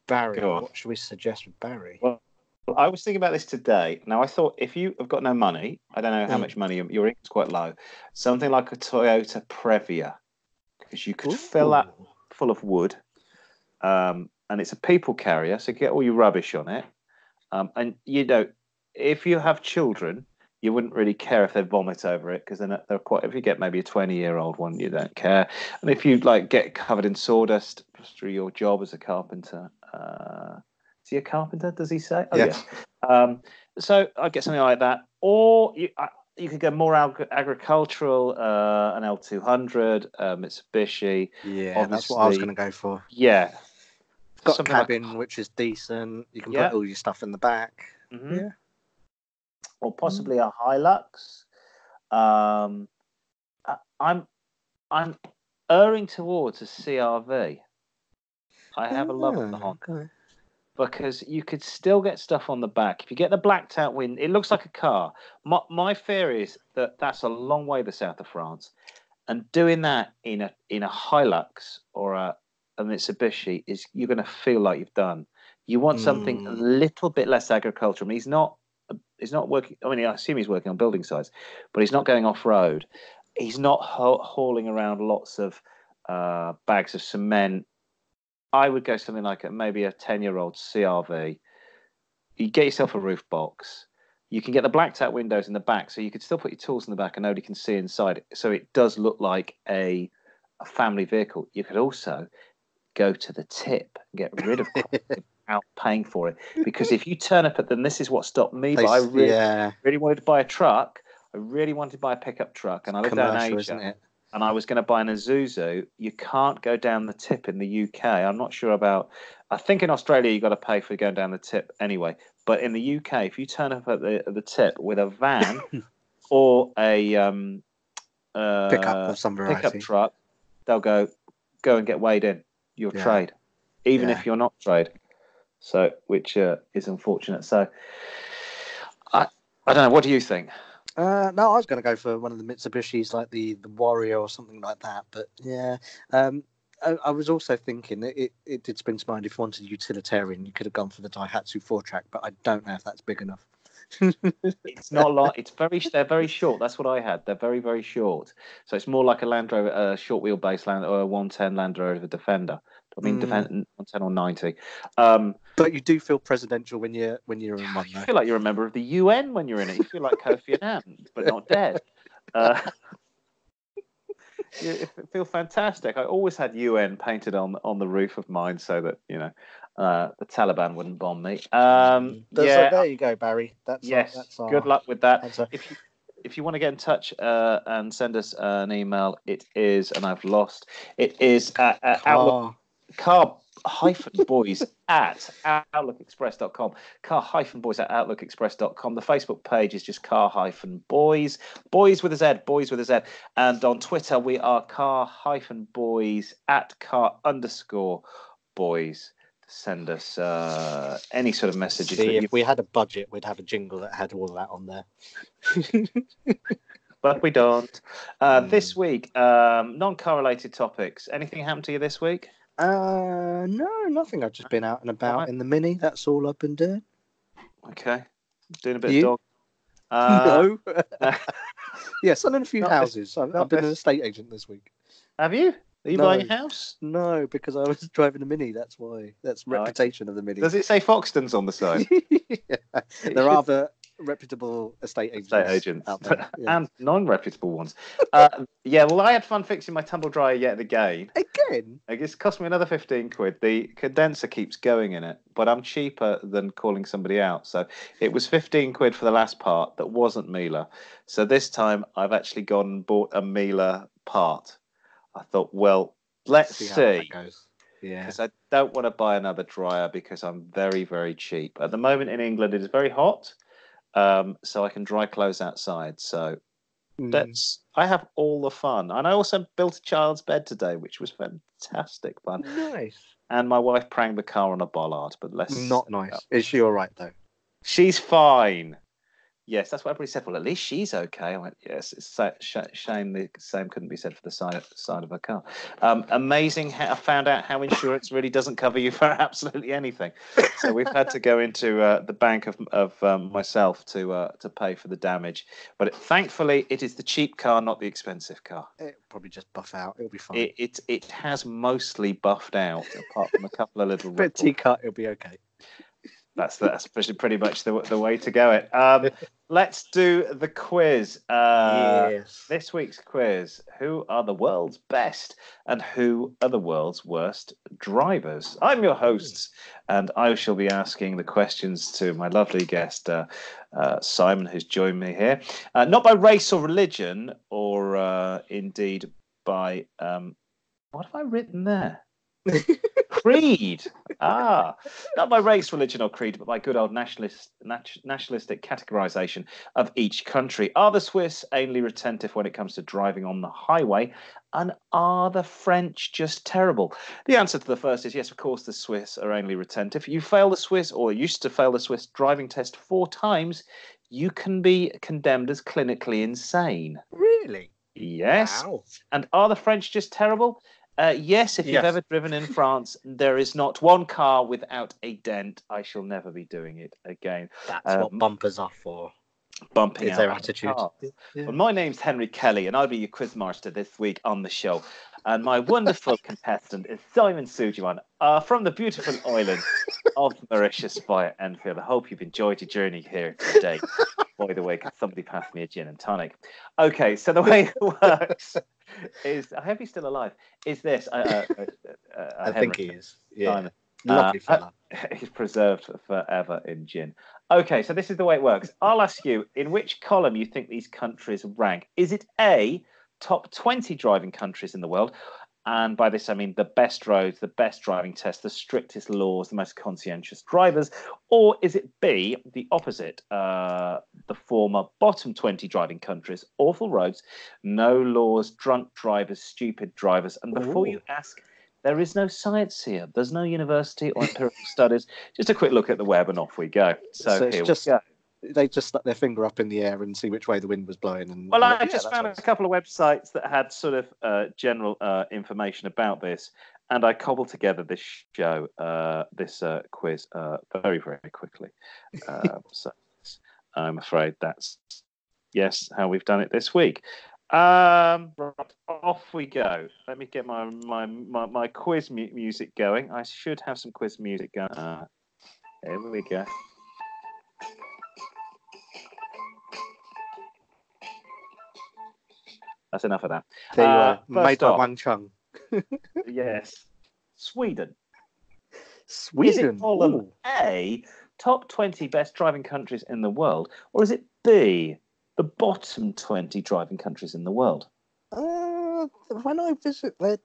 S2: Barry, what should we suggest with Barry?
S1: Well, I was thinking about this today. Now, I thought if you have got no money, I don't know how much money your income's quite low, something like a Toyota Previa, because you could fill that full of wood, and it's a people carrier, so get all your rubbish on it. And you know, if you have children, you wouldn't really care if they vomit over it, because then they're quite. If you get maybe a 20-year-old one, you don't care. And if you like get covered in sawdust through your job as a carpenter. Is he a carpenter? Does he say? Oh,
S2: yes.
S1: So I'd get something like that, or you could go more agricultural, an L200, Mitsubishi.
S2: Yeah,
S1: obviously.
S2: That's what I was going to go for.
S1: Yeah,
S2: it's got a cabin which is decent. You can put all your stuff in the back.
S1: Mm-hmm.
S2: Yeah,
S1: or possibly a Hilux. I'm erring towards a CRV. I have a love of the Honda.
S2: Okay.
S1: Because you could still get stuff on the back. If you get the blacked out window, it looks like a car. My fear is that that's a long way the south of France, and doing that in a Hilux or a Mitsubishi is you're going to feel like you've done. You want something a little bit less agricultural. I mean, he's not working. I mean, I assume he's working on building sites, but he's not going off road. He's not hauling around lots of bags of cement. I would go something like maybe a 10-year-old CRV. You get yourself a roof box. You can get the blacked out windows in the back, so you could still put your tools in the back and nobody can see inside it. So it does look like a family vehicle. You could also go to the tip and get rid of without paying for it. Because if you turn up and this is what stopped me, but I really wanted to buy a truck. I really wanted to buy a pickup truck, and I lived down in Asia.
S2: Isn't it?
S1: And I was going to buy an Isuzu. You can't go down the tip in the UK. I'm not sure about. I think in Australia you got to pay for going down the tip anyway. But in the UK, if you turn up at the tip with a van or a
S2: pickup of some variety,
S1: pickup truck, they'll go and get weighed in. Your trade, even if you're not trade. So, which is unfortunate. So, I don't know. What do you think?
S2: No, I was going to go for one of the Mitsubishis, like the Warrior or something like that. But yeah, I was also thinking it did spring to mind. If you wanted utilitarian, you could have gone for the Daihatsu 4-track, but I don't know if that's big enough.
S1: It's not long. They're very short. That's what I had. They're very, very short. So it's more like a Land Rover, short wheelbase Land or a 110 Land Rover Defender. I mean, 110 or 90.
S2: But you do feel presidential when you're in one.
S1: You feel like you're a member of the UN when you're in it. You feel like Kofi Annan, but not dead. You feel fantastic. I always had UN painted on the roof of mine so that the Taliban wouldn't bomb me.
S2: There you go, Barry. That's
S1: good luck with that. If you want to get in touch and send us an email, it is, and I've lost. It is Car-Boyz at outlookexpress.com. Car-Boyz at outlookexpress.com. The Facebook page is just Car-Boyz. Boys with a Z. Boys with a Z. And on Twitter, we are Car-Boyz at car_boys. Send us any sort of messages.
S2: See, if we had a budget, we'd have a jingle that had all of that on there.
S1: But we don't. This week, non-car related topics. Anything happened to you this week?
S2: No, nothing. I've just been out and about
S1: Right.
S2: in the Mini. That's all I've been doing.
S1: Okay. Doing a bit of
S2: You?
S1: dog.
S2: No.
S1: No,
S2: Yeah, selling a few
S1: not this.
S2: houses. I've
S1: Not
S2: been an
S1: this.
S2: estate agent this week.
S1: Have you? Are you buying
S2: No,
S1: a house?
S2: no, because I was driving a Mini. That's why. That's
S1: Right.
S2: reputation of the Mini.
S1: Does it say Foxtons on the side?
S2: Yeah.
S1: It
S2: There
S1: should
S2: are other reputable estate
S1: estate
S2: agents
S1: agents
S2: out there. Yeah.
S1: and non-reputable ones. Yeah, well, I had fun fixing my tumble dryer yet again.
S2: Again?
S1: I guess it cost me another 15 quid. The condenser keeps going in it, but I'm cheaper than calling somebody out. So it was 15 quid for the last part that wasn't Miele. So this time I've actually gone and bought a Miele part. I thought, well, let's
S2: See how that
S1: see.
S2: goes. Yeah.
S1: Because I don't want to buy another dryer because I'm very, very cheap. At the moment in England, it is very hot, so I can dry clothes outside. So I have all the fun. And I also built a child's bed today, which was fantastic fun.
S2: Nice.
S1: And my wife pranged the car on a bollard, but
S2: Not nice. Is she all right, though?
S1: She's fine. Yes, that's what everybody said. Well, at least she's okay. I went, yes, it's shame the same couldn't be said for the side of her car. Amazing. I found out how insurance really doesn't cover you for absolutely anything. So we've had to go into the bank of myself to pay for the damage. But thankfully, it is the cheap car, not the expensive car.
S2: It'll probably just buff out. It'll be fine.
S1: It has mostly buffed out, apart from a couple of little ripples.
S2: But T-cut, it'll be okay.
S1: That's pretty much the way to go it. Let's do the quiz.
S2: Yes.
S1: This week's quiz: who are the world's best and who are the world's worst drivers? I'm your host, and I shall be asking the questions to my lovely guest Simon, who's joined me here. Not by race or religion, or indeed by what have I written there? Creed. Not by race, religion, or creed, but by good old nationalistic categorization of each country. Are the Swiss anally retentive when it comes to driving on the highway? And are the French just terrible? The answer to the first is yes, of course, the Swiss are anally retentive. You fail the Swiss, or used to fail the Swiss driving test 4 times, you can be condemned as clinically insane.
S2: Really?
S1: Yes.
S2: Wow.
S1: And are the French just terrible? Yes, if you've ever driven in France, there is not one car without a dent. I shall never be doing it again.
S2: That's what bumpers are for.
S1: Bumping
S2: is
S1: out
S2: their attitude.
S1: Yeah. Well, my name's Henry Kelly, and I'll be your quizmaster this week on the show. And my wonderful contestant is Simon Sujuan from the beautiful island of Mauritius via Enfield. I hope you've enjoyed your journey here today. By the way, because somebody passed me a gin and tonic. Okay, so the way it works is, I hope he's still alive, is this.
S2: I think he is. Yeah.
S1: Simon.
S2: Lovely fella.
S1: He's preserved forever in gin. Okay, so this is the way it works. I'll ask you, in which column you think these countries rank? Is it A, top 20 driving countries in the world? And by this, I mean the best roads, the best driving tests, the strictest laws, the most conscientious drivers? Or is it B, the opposite, the former bottom 20 driving countries, awful roads, no laws, drunk drivers, stupid drivers? And before you ask, there is no science here. There's no university or empirical studies. Just a quick look at the web and off we go. So here we go.
S2: They just stuck their finger up in the air and see which way the wind was blowing.
S1: I just found a couple of websites that had sort of general information about this, and I cobbled together this show, this quiz, very, very quickly. So I'm afraid that's, how we've done it this week. Right, off we go. Let me get my quiz music going. I should have some quiz music going. Here we go. That's enough of that.
S2: There you are. Made by Wang Chung.
S1: Yes. Sweden.
S2: Is
S1: it column A, top 20 best driving countries in the world, or is it B, the bottom 20 driving countries in the world?
S2: When I visit there,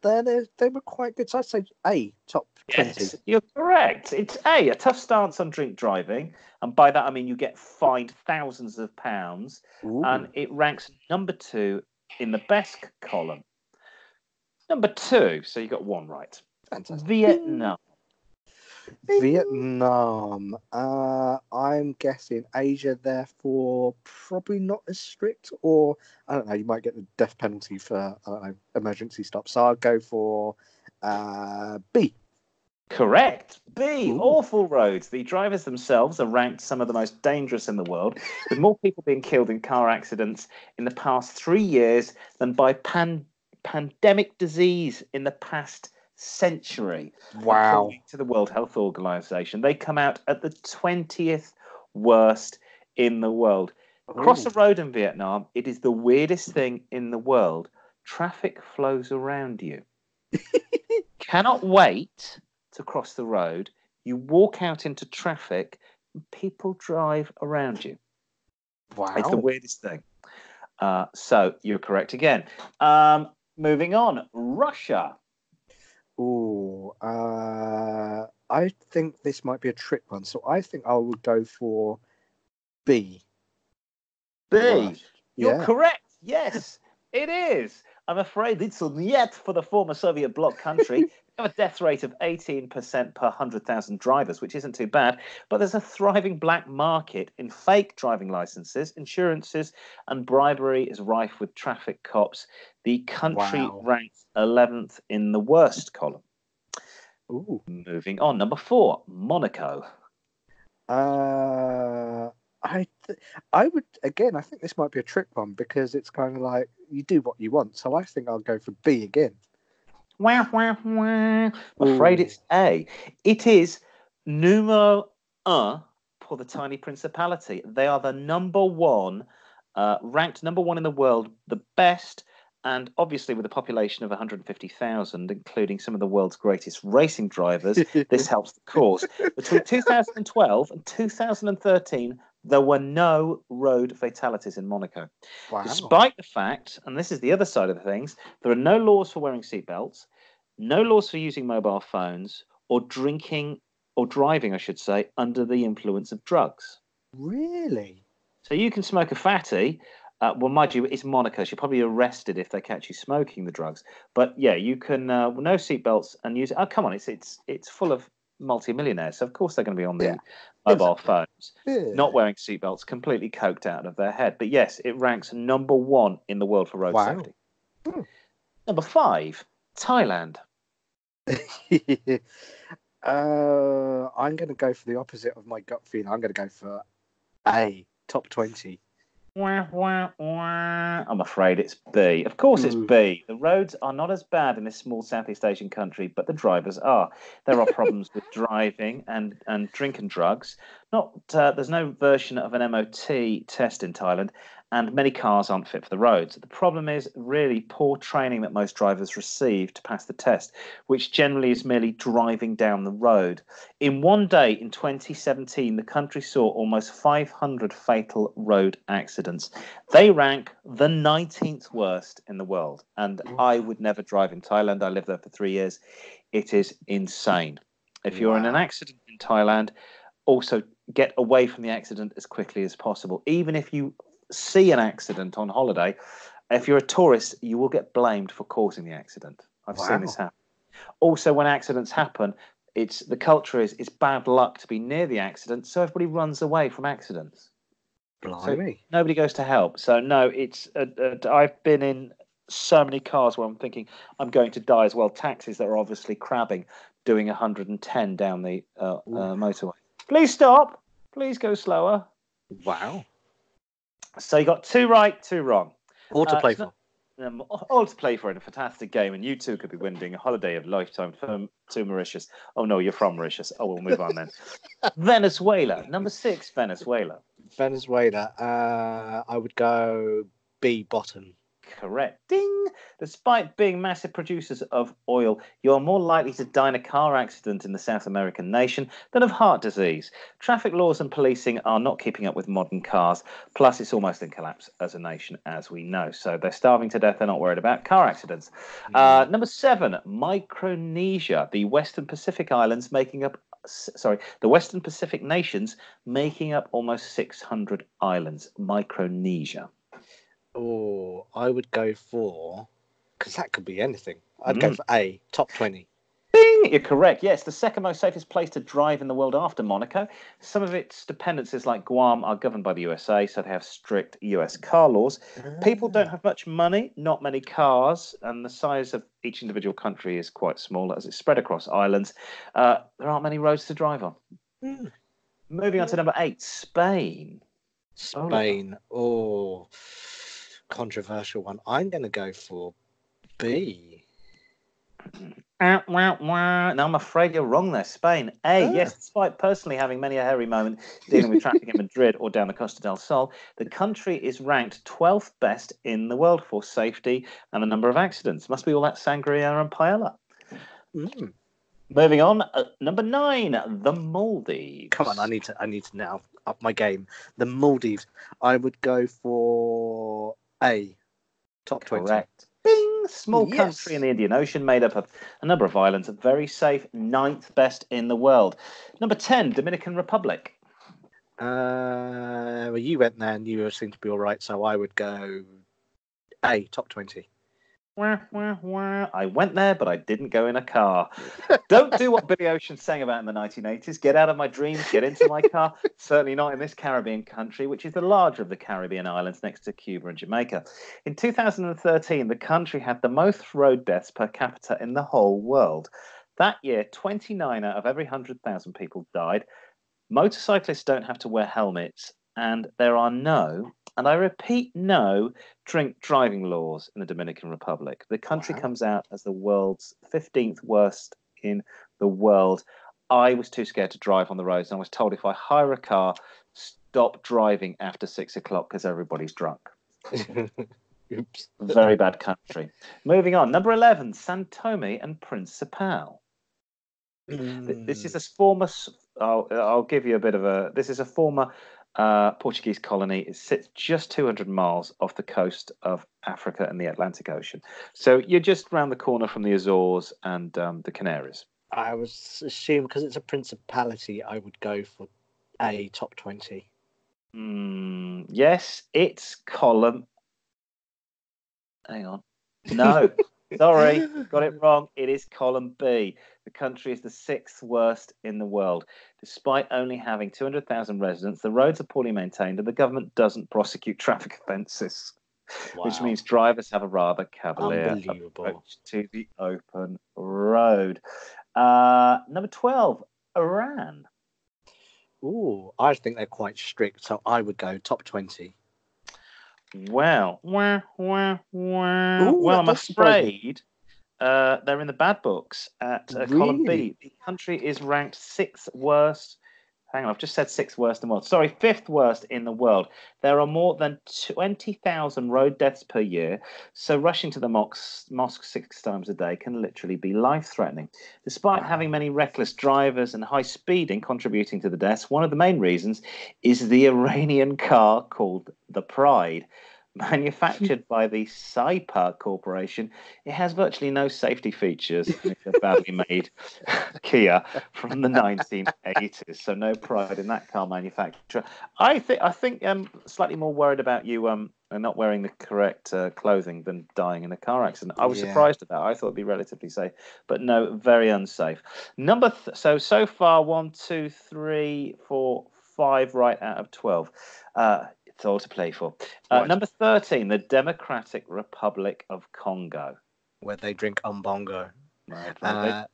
S2: they were quite good. So I'd say A, top 20.
S1: Yes, you're correct. It's A, a tough stance on drink driving. And by that, I mean you get fined thousands of pounds.
S2: Ooh.
S1: And it ranks number 2 in the best column. Number 2, so you got one right.
S2: Fantastic.
S1: Vietnam.
S2: Vietnam. I'm guessing Asia, therefore probably not as strict, or I don't know. You might get the death penalty for I don't know, emergency stop. So I'll go for B.
S1: Correct. B.
S2: Ooh.
S1: Awful roads. The drivers themselves are ranked some of the most dangerous in the world, with more people being killed in car accidents in the past 3 years than by pandemic disease in the past century,
S2: Wow.
S1: according to the World Health Organization. They come out at the 20th worst in the world. Cross the road in Vietnam, it is the weirdest thing in the world. Traffic flows around you. Cannot wait to cross the road. You walk out into traffic and people drive around you.
S2: Wow.
S1: It's the weirdest thing. So you're correct again. Moving on, Russia.
S2: Ooh, I think this might be a trick one, so I think I will go for B.
S1: B. You're
S2: Yeah.
S1: correct. Yes, it is. I'm afraid it's not yet for the former Soviet bloc country. They have a death rate of 18% per 100,000 drivers, which isn't too bad. But there's a thriving black market in fake driving licenses, insurances, and bribery is rife with traffic cops. The country ranks 11th in the worst column.
S2: Ooh.
S1: Moving on, number 4, Monaco.
S2: I would again. I think this might be a trick one because it's kind of like you do what you want. So I think I'll go for B again.
S1: Wah, wah, wah. I'm afraid it's A. It is numero un for the tiny principality. They are the number one, ranked number one in the world, the best, and obviously with a population of 150,000, including some of the world's greatest racing drivers, this helps the cause. Between 2012 and 2013, there were no road fatalities in Monaco.
S2: Wow.
S1: Despite the fact, and this is the other side of the things, there are no laws for wearing seatbelts, no laws for using mobile phones, or drinking or driving, I should say, under the influence of drugs.
S2: Really?
S1: So you can smoke a fatty. Well, mind you, it's Monaco. So you're probably arrested if they catch you smoking the drugs. But yeah, you can no seatbelts and use it. Oh, come on, it's full of multimillionaires. So of course they're going to be on the mobile phones, not wearing seatbelts, completely coked out of their head. But yes, it ranks number one in the world for road safety. Number 5, Thailand.
S2: I'm going to go for the opposite of my gut feeling. I'm going to go for A, top 20.
S1: I'm afraid it's B. Of course it's B. The roads are not as bad in this small Southeast Asian country, but the drivers are. There are problems with driving and drink and drugs. There's no version of an MOT test in Thailand, and many cars aren't fit for the roads. The problem is really poor training that most drivers receive to pass the test, which generally is merely driving down the road. In one day in 2017, the country saw almost 500 fatal road accidents. They rank the 19th worst in the world, and I would never drive in Thailand. I lived there for 3 years. It is insane. If you're in an accident in Thailand, also get away from the accident as quickly as possible. Even if you see an accident on holiday, if you're a tourist, you will get blamed for causing the accident. I've seen this happen. Also, when accidents happen, the culture is it's bad luck to be near the accident, so everybody runs away from accidents.
S2: Blimey.
S1: So nobody goes to help. So no, it's I've been in so many cars where I'm thinking I'm going to die as well. Taxis that are obviously crabbing, doing 110 down the motorway. Please stop. Please go slower.
S2: Wow. So
S1: you got 2 right, 2 wrong.
S2: All to play for.
S1: All to play for in a fantastic game, and you too could be winning a holiday of lifetime to Mauritius. Oh no, you're from Mauritius. Oh, we'll move on then. Venezuela, number 6, Venezuela.
S2: Venezuela, I would go B, bottom.
S1: Correct. Ding! Despite being massive producers of oil, you're more likely to die in a car accident in the South American nation than of heart disease. Traffic laws and policing are not keeping up with modern cars. Plus, it's almost in collapse as a nation, as we know. So they're starving to death. They're not worried about car accidents. Number 7, Micronesia, the Western Pacific Islands the Western Pacific nations making up almost 600 islands. Micronesia.
S2: Oh, I would go for, because that could be anything. I'd go for A, top 20.
S1: Bing! You're correct. Yes, the second most safest place to drive in the world after Monaco. Some of its dependencies, like Guam, are governed by the USA, so they have strict US car laws. People don't have much money, not many cars, and the size of each individual country is quite small as it's spread across islands. There aren't many roads to drive on. Moving on to number 8, Spain.
S2: Spain. Oh, controversial one. I'm going to go for B.
S1: No, I'm afraid you're wrong there. Spain. A, yes, despite personally having many a hairy moment dealing with traffic in Madrid or down the Costa del Sol, the country is ranked 12th best in the world for safety and the number of accidents. Must be all that sangria and paella. Moving on, number 9, the Maldives.
S2: Come on, I need to now up my game. The Maldives. I would go for A. Top 20.
S1: Correct. Bing! Small country in the Indian Ocean, made up of a number of islands, very safe, 9th best in the world. Number 10, Dominican Republic.
S2: Well, you went there and you seem to be all right, so I would go A. Top 20.
S1: I went there, but I didn't go in a car. Don't do what Billy Ocean sang about in the 1980s. Get out of my dreams, get into my car. Certainly not in this Caribbean country, which is the larger of the Caribbean islands next to Cuba and Jamaica. In 2013, the country had the most road deaths per capita in the whole world. That year, 29 out of every 100,000 people died. Motorcyclists don't have to wear helmets, and there are no, and I repeat, no drink driving laws in the Dominican Republic. The country comes out as the world's 15th worst in the world. I was too scared to drive on the roads, and I was told if I hire a car, stop driving after 6 o'clock because everybody's drunk.
S2: Oops.
S1: Very bad country. Moving on. Number 11, São Tomé and Principe. This is a former. I'll give you a bit of a. This is a former Portuguese colony. It sits just 200 miles off the coast of Africa and the Atlantic Ocean. So you're just round the corner from the Azores and the Canaries.
S2: I was assuming because it's a principality, I would go for A. Top 20.
S1: Yes, it's column. Hang on. No. Sorry, got it wrong. It is column B. The country is the 6th worst in the world. Despite only having 200,000 residents, the roads are poorly maintained and the government doesn't prosecute traffic offences, which means drivers have a rather cavalier approach to the open road. Number 12, Iran.
S2: Ooh, I think they're quite strict, so I would go top 20.
S1: Well, I'm afraid they're in the bad books at column B. The country is ranked 6th worst. Hang on, I've just said 6th worst in the world. Sorry, 5th worst in the world. There are more than 20,000 road deaths per year, so rushing to the mosque 6 times a day can literally be life-threatening. Despite having many reckless drivers and high speeding contributing to the deaths, one of the main reasons is the Iranian car called the Pride. Manufactured by the Saipa Corporation, it has virtually no safety features. And it's a badly made Kia from the 1980s, so no pride in that car manufacturer. I think I'm slightly more worried about you not wearing the correct clothing than dying in a car accident. I was surprised at that. I thought it'd be relatively safe, but no, very unsafe. So far 1, 2, 3, 4, 5 right out of 12. It's all to play for. Number 13, the Democratic Republic of Congo.
S2: Where they drink umbongo.
S1: Right,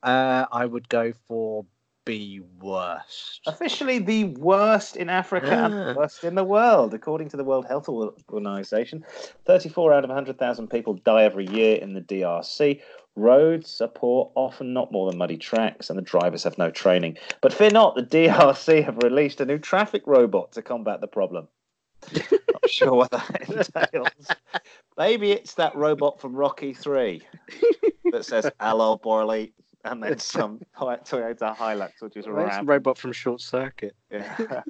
S2: I would go for B, worst.
S1: Officially the worst in Africa and the worst in the world. According to the World Health Organization, 34 out of 100,000 people die every year in the DRC. Roads are poor, often not more than muddy tracks, and the drivers have no training. But fear not, the DRC have released a new traffic robot to combat the problem. Not sure what that entails. Maybe it's that robot from Rocky 3 that says "Hello, Borley," and then some Toyota Hilux, which is a
S2: robot from Short Circuit.
S1: Yeah.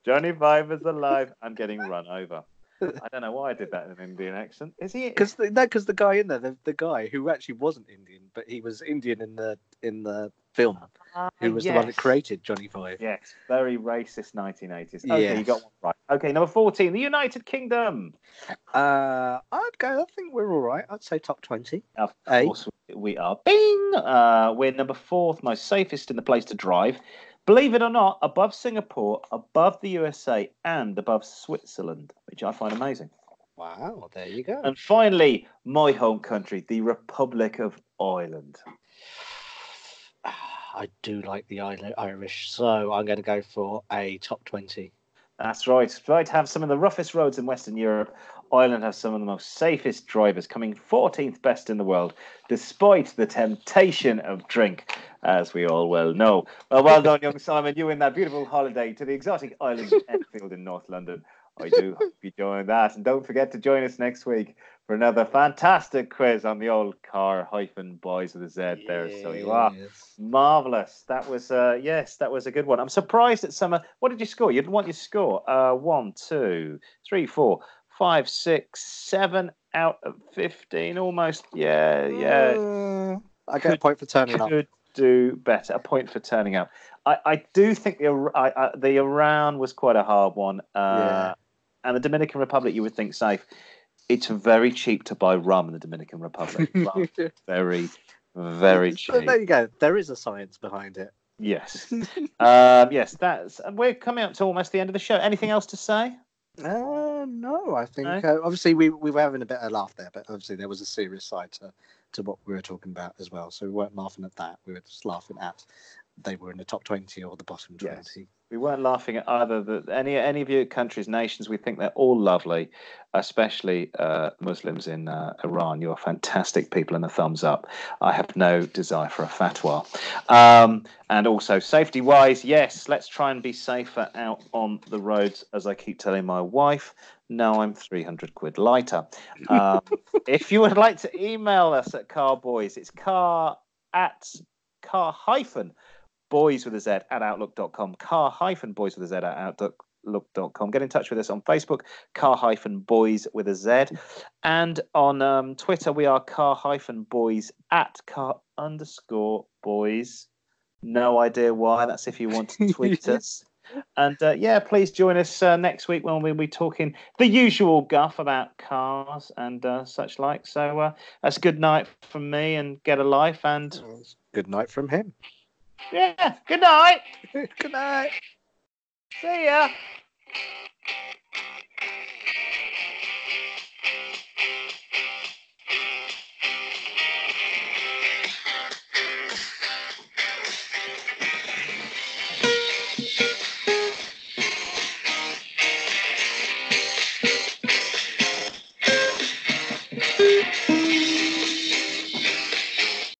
S1: Johnny Five is alive. I'm getting run over. I don't know why I did that in an Indian accent. Is he?
S2: Because the guy in there, the guy who actually wasn't Indian, but he was Indian in the film, who was the one that created Johnny Five.
S1: Yes, very racist 1980s. Okay, you got one right. Okay, number 14, the United Kingdom.
S2: I'd go. I think we're all right. I'd say top 20.
S1: Of course, we are we're number 4th most safest in the place to drive. Believe it or not, above Singapore, above the USA, and above Switzerland, which I find amazing.
S2: Wow, there you go.
S1: And finally, my home country, the Republic of Ireland.
S2: I do like the Irish, so I'm going to go for a top 20.
S1: That's right. Despite have some of the roughest roads in Western Europe, Ireland has some of the most safest drivers, coming 14th best in the world, despite the temptation of drink, as we all well know. Well done, young Simon. You win that beautiful holiday to the exotic island of Enfield in North London. I do hope you join that. And don't forget to join us next week for another fantastic quiz on the old Car-Boyz with a Z there. So you are marvellous. That was, that was a good one. I'm surprised at some. What did you score? You didn't want your score. 1, 2, 3, 4, 5, 6, 7 out of 15. Almost. Yeah.
S2: I get a point for turning up.
S1: Could do better. A point for turning up. I do think the Iran was quite a hard one. And the Dominican Republic, you would think safe. It's very cheap to buy rum in the Dominican Republic. Rum, very, very cheap.
S2: So there you go. There is a science behind it.
S1: Yes. We're coming up to almost the end of the show. Anything else to say?
S2: No, I think obviously we were having a bit of a laugh there, but obviously there was a serious side to what we were talking about as well. So we weren't laughing at that. We were just laughing at they were in the top 20 or the bottom 20.
S1: Yes. We weren't laughing at either any of your countries, nations. We think they're all lovely, especially Muslims in Iran. You're fantastic people, and a thumbs up. I have no desire for a fatwa. And also, safety-wise, yes, let's try and be safer out on the roads, as I keep telling my wife. Now I'm 300 quid lighter. If you would like to email us at Car-Boyz, it's car-boys with a Z at outlook.com. Car-boys with a Z at outlook.com. Get in touch with us on Facebook, car-boys with a Z. And on Twitter, we are car-boys at car_boys. No idea why. That's if you want to tweet us. And please join us next week when we'll be talking the usual guff about cars and such like. So that's good night from me and get a life. And
S2: good night from him.
S1: Yeah, good night.
S2: Good night.
S1: See ya.